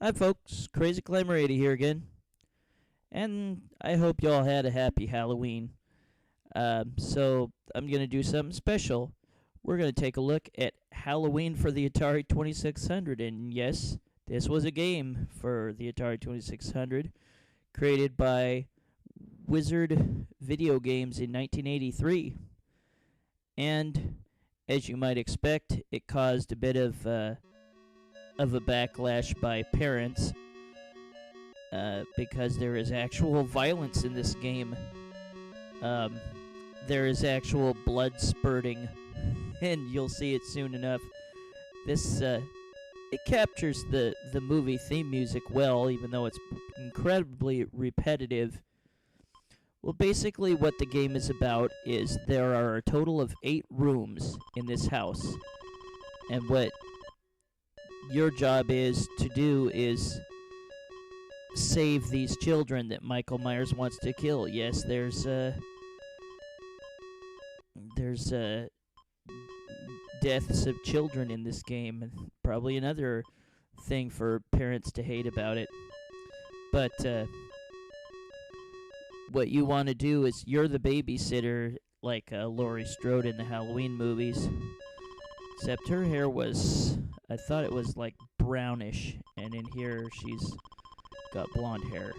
Hi, folks. Crazy Climber 80 here again. And I hope y'all had a happy Halloween. So, I'm going to do something special. We're going to take a look at Halloween for the Atari 2600. And yes, this was a game for the Atari 2600 created by Wizard Video Games in 1983. And as you might expect, it caused a bit of a backlash by parents because there is actual violence in this game. There is actual blood spurting, and you'll see it soon enough. This it captures the movie theme music well, even though it's incredibly repetitive. Well, basically what the game is about is there are a total of 8 rooms in this house, and what your job is to do is save these children that Michael Meyers wants to kill. Yes, there's deaths of children in this game, and probably another thing for parents to hate about it. But what you want to do is you're the babysitter, like Laurie Strode in the Halloween movies. Except her hair was, I thought it was like brownish, and in here she's got blonde hair.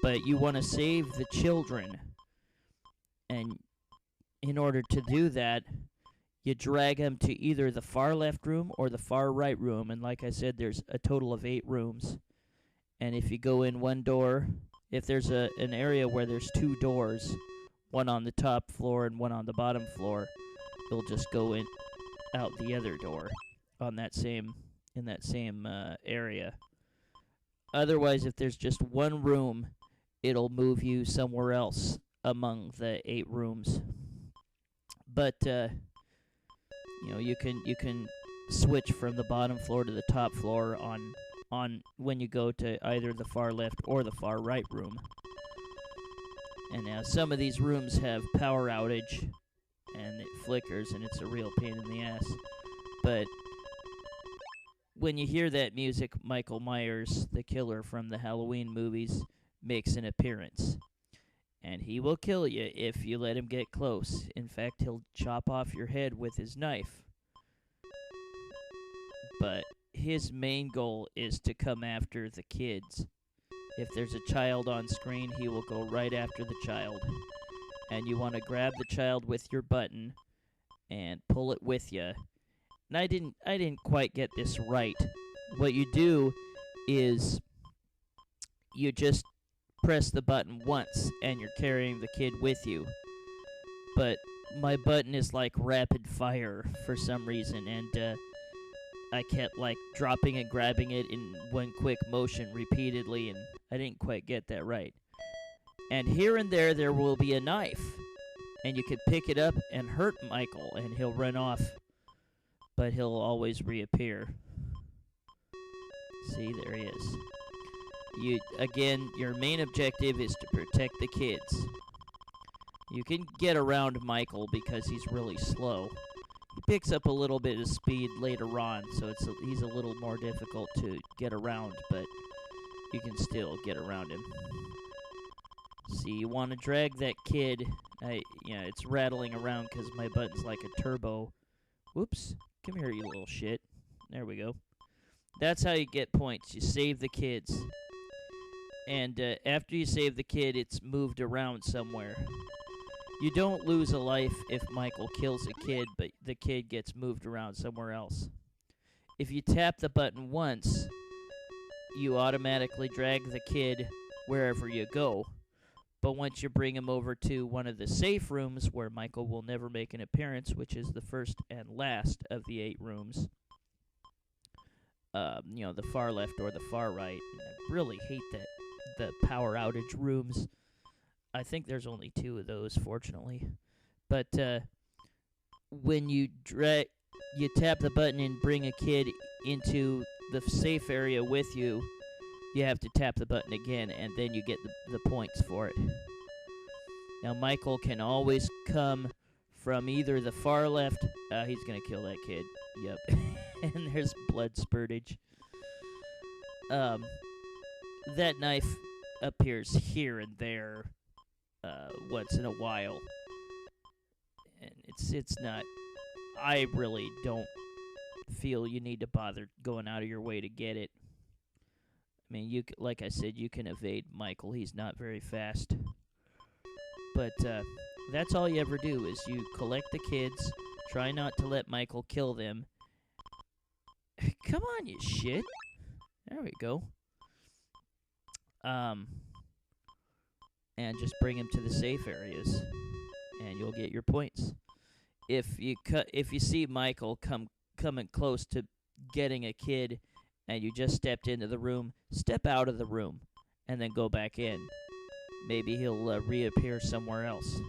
But you want to save the children, and in order to do that, you drag them to either the far left room or the far right room. And like I said, there's a total of 8 rooms. And if you go in one door, if there's an area where there's 2 doors, one on the top floor and one on the bottom floor, you'll just go in out the other door on that same area. Otherwise, if there's just one room, it'll move you somewhere else among the 8 rooms. But you can switch from the bottom floor to the top floor on when you go to either the far left or the far right room. And now some of these rooms have power outage, and it flickers, and it's a real pain in the ass. But when you hear that music, Michael Myers, the killer from the Halloween movies, makes an appearance. And he will kill you if you let him get close. In fact, he'll chop off your head with his knife. But his main goal is to come after the kids. If there's a child on screen, he will go right after the child. And you want to grab the child with your button and pull it with you. And I didn't quite get this right. What you do is you just press the button once and you're carrying the kid with you. But my button is like rapid fire for some reason, and I kept like dropping and grabbing it in one quick motion repeatedly, and I didn't quite get that right. And here and there will be a knife, and you can pick it up and hurt Michael, and he'll run off, but he'll always reappear. See, there he is. Your main objective is to protect the kids. You can get around Michael because he's really slow. He picks up a little bit of speed later on, so he's a little more difficult to get around, but you can still get around him. See, you want to drag that kid. It's rattling around because my button's like a turbo. Whoops. Come here, you little shit. There we go. That's how you get points. You save the kids. And after you save the kid, it's moved around somewhere. You don't lose a life if Michael kills a kid, but the kid gets moved around somewhere else. If you tap the button once, you automatically drag the kid wherever you go. But once you bring him over to one of the safe rooms where Michael will never make an appearance, which is the first and last of the 8 rooms, the far left or the far right. And I really hate the power outage rooms. I think there's only 2 of those, fortunately. But when you tap the button and bring a kid into the safe area with you, you have to tap the button again, and then you get the points for it. Now, Michael can always come from either the far left. He's going to kill that kid. Yep. And there's blood spurtage. Um, that knife appears here and there once in a while, and it's not. I really don't feel you need to bother going out of your way to get it. I mean, like I said, you can evade Michael. He's not very fast. But that's all you ever do is you collect the kids, try not to let Michael kill them. Come on, you shit. There we go. And just bring him to the safe areas, and you'll get your points. If you see Michael coming close to getting a kid, and you just stepped into the room, step out of the room, and then go back in. Maybe he'll reappear somewhere else.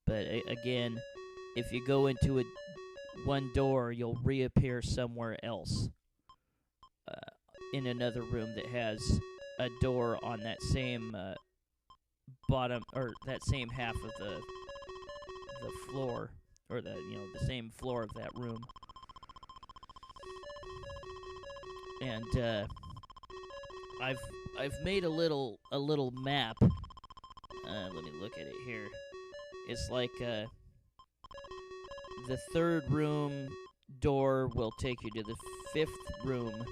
But again, if you go into one door, you'll reappear somewhere else. In another room that has a door on that same bottom, or that same half of the floor, or the same floor of that room. And I've made a little map. Let me look at it here. It's like the third room door will take you to the fifth room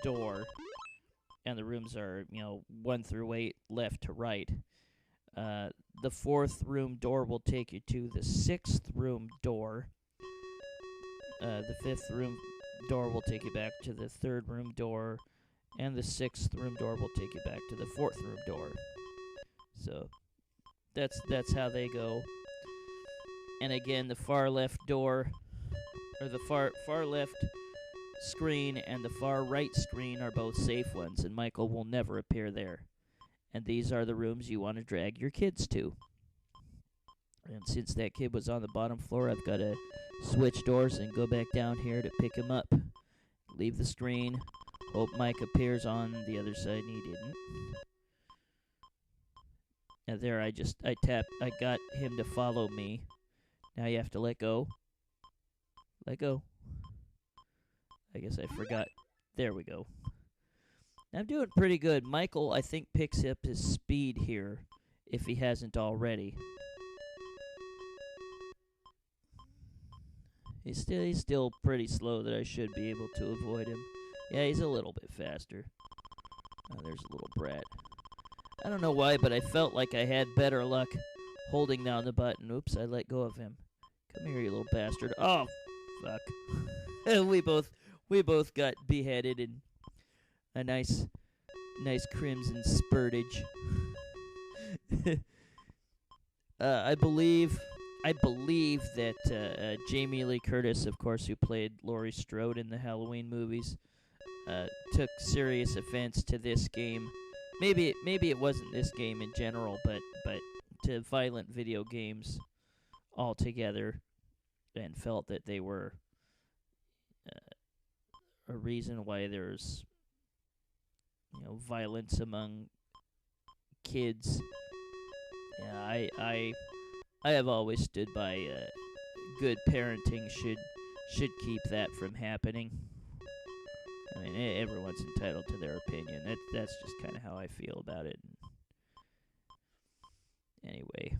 door, and the rooms are 1 through 8, left to right. The fourth room door will take you to the sixth room door. The fifth room door will take you back to the third room door, and the sixth room door will take you back to the fourth room door. So that's how they go. And again, the far left door, or the far left screen and the far right screen are both safe ones, and Michael will never appear there. And these are the rooms you want to drag your kids to. And since that kid was on the bottom floor, I've got to switch doors and go back down here to pick him up. Leave the screen. Hope Mike appears on the other side, and he didn't. Now there, I got him to follow me. Now you have to let go. Let go. I guess I forgot. There we go. I'm doing pretty good. Michael, I think, picks up his speed here, if he hasn't already. He's still pretty slow that I should be able to avoid him. Yeah, he's a little bit faster. Oh, there's a little brat. I don't know why, but I felt like I had better luck holding down the button. Oops, I let go of him. Come here, you little bastard. Oh, fuck. we both got beheaded in a nice crimson spurtage. I believe that Jamie Lee Curtis, of course, who played Laurie Strode in the Halloween movies, took serious offense to this game. Maybe it wasn't this game in general, but to violent video games altogether, and felt that they were a reason why there's violence among kids. Yeah, I have always stood by good parenting should keep that from happening. I mean, everyone's entitled to their opinion. That's just kind of how I feel about it. Anyway,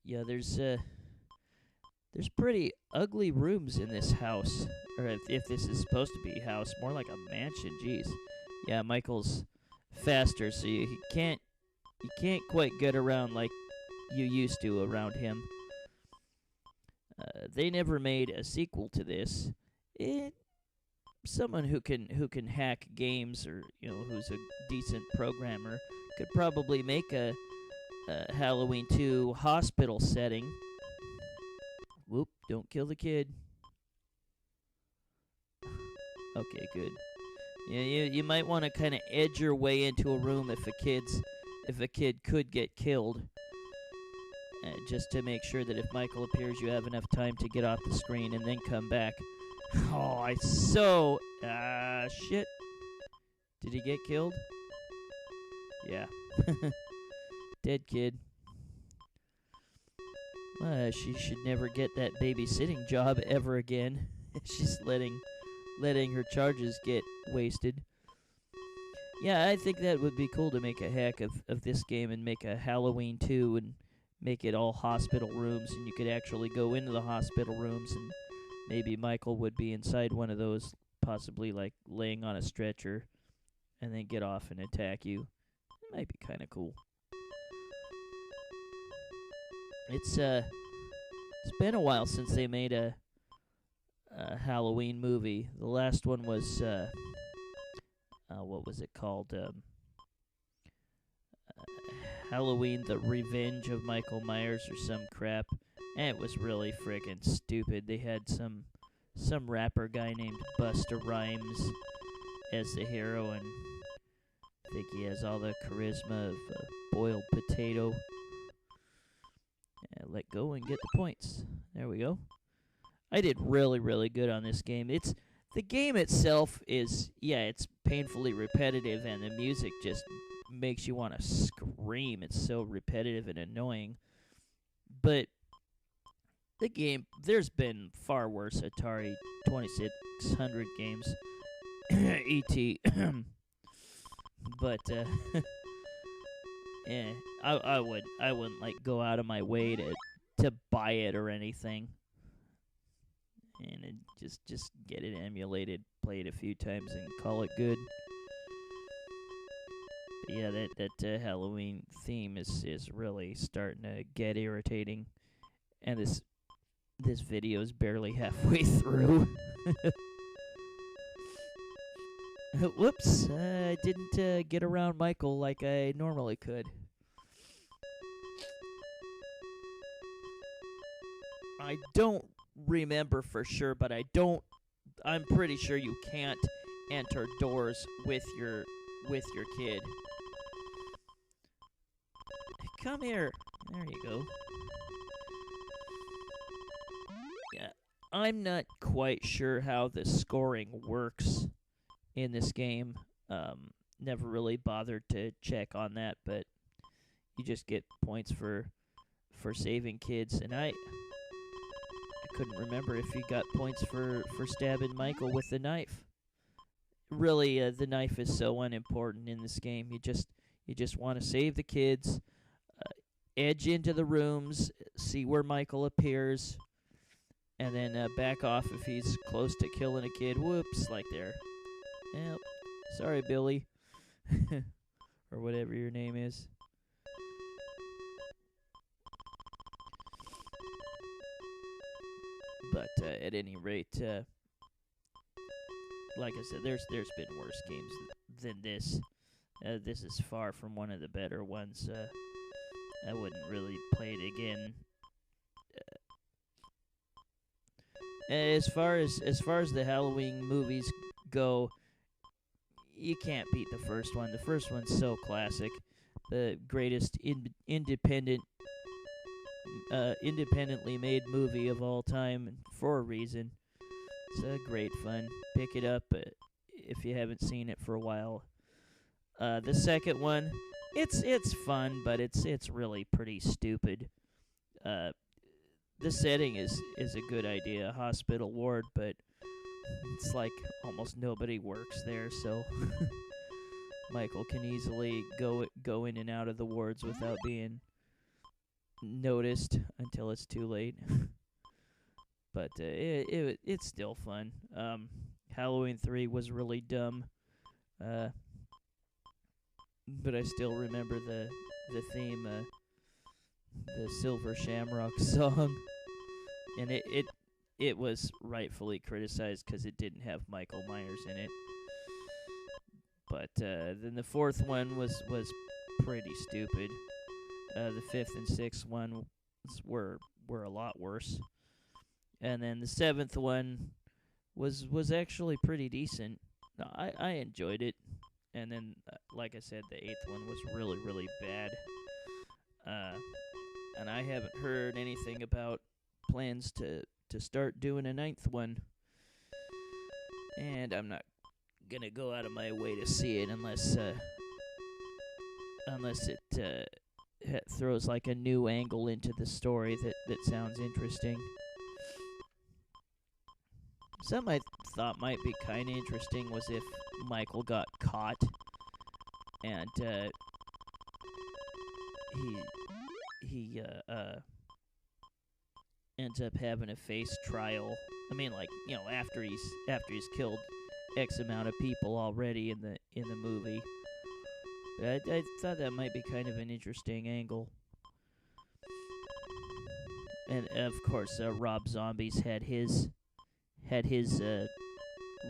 yeah, there's pretty ugly rooms in this house, or if this is supposed to be a house, more like a mansion. Jeez, yeah, Michael's faster, so you can't quite get around like you used to around him. They never made a sequel to this. Someone who can hack games, or who's a decent programmer, could probably make a Halloween 2 hospital setting. Whoop, don't kill the kid. Okay, good. Yeah, you might want to kind of edge your way into a room if a kid could get killed. Just to make sure that if Michael appears, you have enough time to get off the screen and then come back. Oh, shit. Did he get killed? Yeah. Dead kid. She should never get that babysitting job ever again. She's letting her charges get wasted. Yeah, I think that would be cool to make a hack of this game and make a Halloween 2 and make it all hospital rooms, and you could actually go into the hospital rooms, and maybe Michael would be inside one of those, possibly like laying on a stretcher, and then get off and attack you. It might be kind of cool. It's been a while since they made a Halloween movie. The last one was what was it called? Halloween: The Revenge of Michael Meyers or some crap. And it was really friggin' stupid. They had some rapper guy named Busta Rhymes as the hero, and I think he has all the charisma of a boiled potato. Let go and get the points. There we go. I did really, really good on this game. The game itself is, it's painfully repetitive, and the music just makes you want to scream. It's so repetitive and annoying. But the game, there's been far worse Atari 2600 games. E.T. But I wouldn't like go out of my way to buy it or anything. And just get it emulated, play it a few times, and call it good. But yeah, that Halloween theme is really starting to get irritating, and this video is barely halfway through. Whoops, I didn't get around Michael like I normally could. I don't remember for sure, but I'm pretty sure you can't enter doors with your kid. Come here. There you go. Yeah, I'm not quite sure how the scoring works in this game. Never really bothered to check on that, but you just get points for saving kids, and I couldn't remember if you got points for stabbing Michael with the knife. Really, the knife is so unimportant in this game. You just want to save the kids, edge into the rooms, see where Michael appears, and then back off if he's close to killing a kid. Whoops, like there. Yep. Sorry, Billy. Or whatever your name is. But at any rate, like I said, there's been worse games than this. This is far from one of the better ones. I wouldn't really play it again. As far as the Halloween movies go, you can't beat the first one. The first one's so classic. The greatest independently made movie of all time, and for a reason. It's great fun. Pick it up if you haven't seen it for a while. The second one, it's fun, but it's really pretty stupid. The setting is a good idea, a hospital ward, but it's like almost nobody works there, so Michael can easily go in and out of the wards without being noticed until it's too late. But it's still fun. Halloween 3 was really dumb, but I still remember the theme, the Silver Shamrock song, and it was rightfully criticized because it didn't have Michael Myers in it. But then the fourth one was pretty stupid. The fifth and sixth one were a lot worse. And then the seventh one was actually pretty decent. No, I enjoyed it. And then, like I said, the eighth one was really, really bad. And I haven't heard anything about plans to start doing a ninth one. And I'm not gonna go out of my way to see it unless it throws like a new angle into the story that sounds interesting. Something I thought might be kind of interesting was if Michael got caught and he ends up having a face trial. I mean, like, you know, after he's killed X amount of people already in the movie. But I thought that might be kind of an interesting angle. And of course, Rob Zombie's had his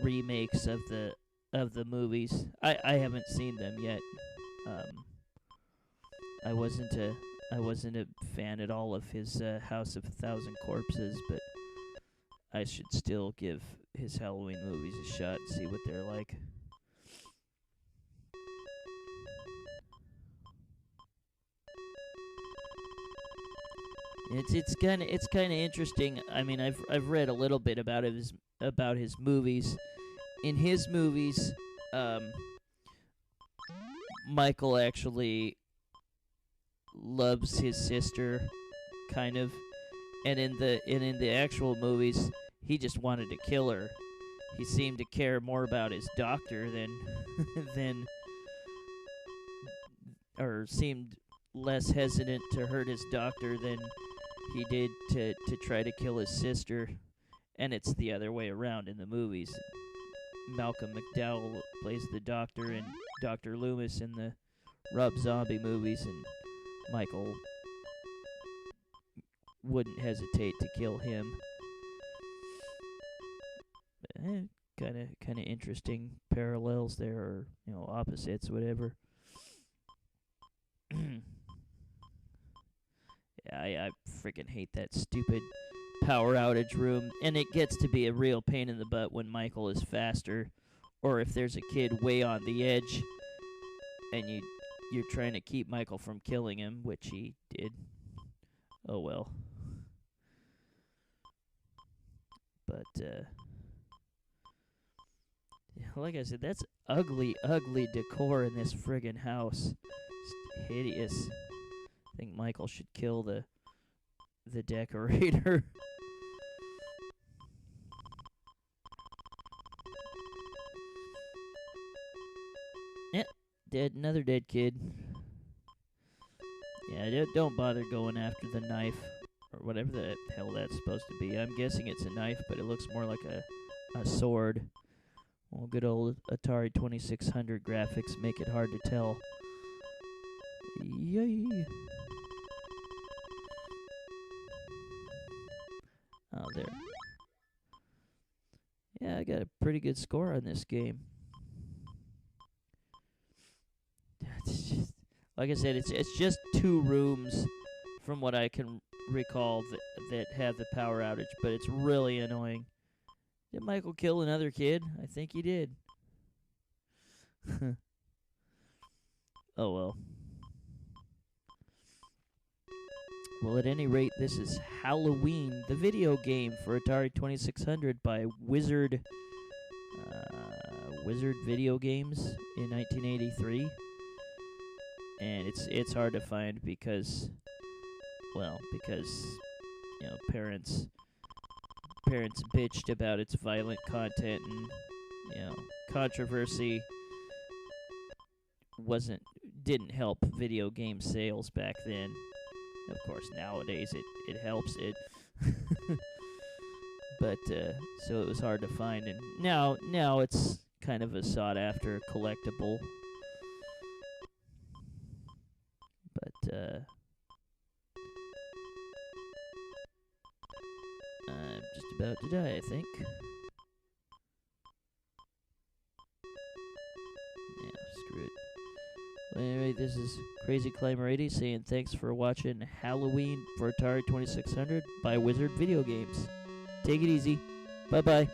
remakes of the movies. I haven't seen them yet. I wasn't a fan at all of his House of a Thousand Corpses, but I should still give his Halloween movies a shot and see what they're like. It's kind of interesting. I mean, I've read a little bit about his movies. In his movies, Michael actually loves his sister, kind of, and in the actual movies, he just wanted to kill her. He seemed to care more about his doctor than or seemed less hesitant to hurt his doctor than he did to try to kill his sister. And it's the other way around in the movies. Malcolm McDowell plays the doctor and Dr. Loomis in the Rob Zombie movies, and Michael wouldn't hesitate to kill him. Kind of interesting parallels there, or, you know, opposites, whatever. Yeah, I freaking hate that stupid power outage room, and it gets to be a real pain in the butt when Michael is faster, or if there's a kid way on the edge, and you're trying to keep Michael from killing him, which he did. Oh well. But like I said, that's ugly decor in this friggin' house. It's hideous. I think Michael should kill the decorator. Yep, dead. Another dead kid. Yeah, don't bother going after the knife or whatever the hell that's supposed to be. I'm guessing it's a knife, but it looks more like a sword. Well, good old Atari 2600 graphics make it hard to tell. Yay! Oh, there. Yeah, I got a pretty good score on this game. It's just, like I said, it's just 2 rooms from what I can recall that have the power outage, but it's really annoying. Did Michael kill another kid? I think he did. Oh well. Well, at any rate, this is Halloween, the video game for Atari 2600 by Wizard Video Games in 1983. And it's hard to find because you know, parents bitched about its violent content, and, you know, controversy didn't help video game sales back then. Of course, nowadays it helps it. But so it was hard to find, and now it's kind of a sought after collectible. But I'm just about to die, I think. Yeah, screw it. Well, anyway, this is Crazy Climber 80 saying thanks for watching Halloween for Atari 2600 by Wizard Video Games. Take it easy. Bye-bye.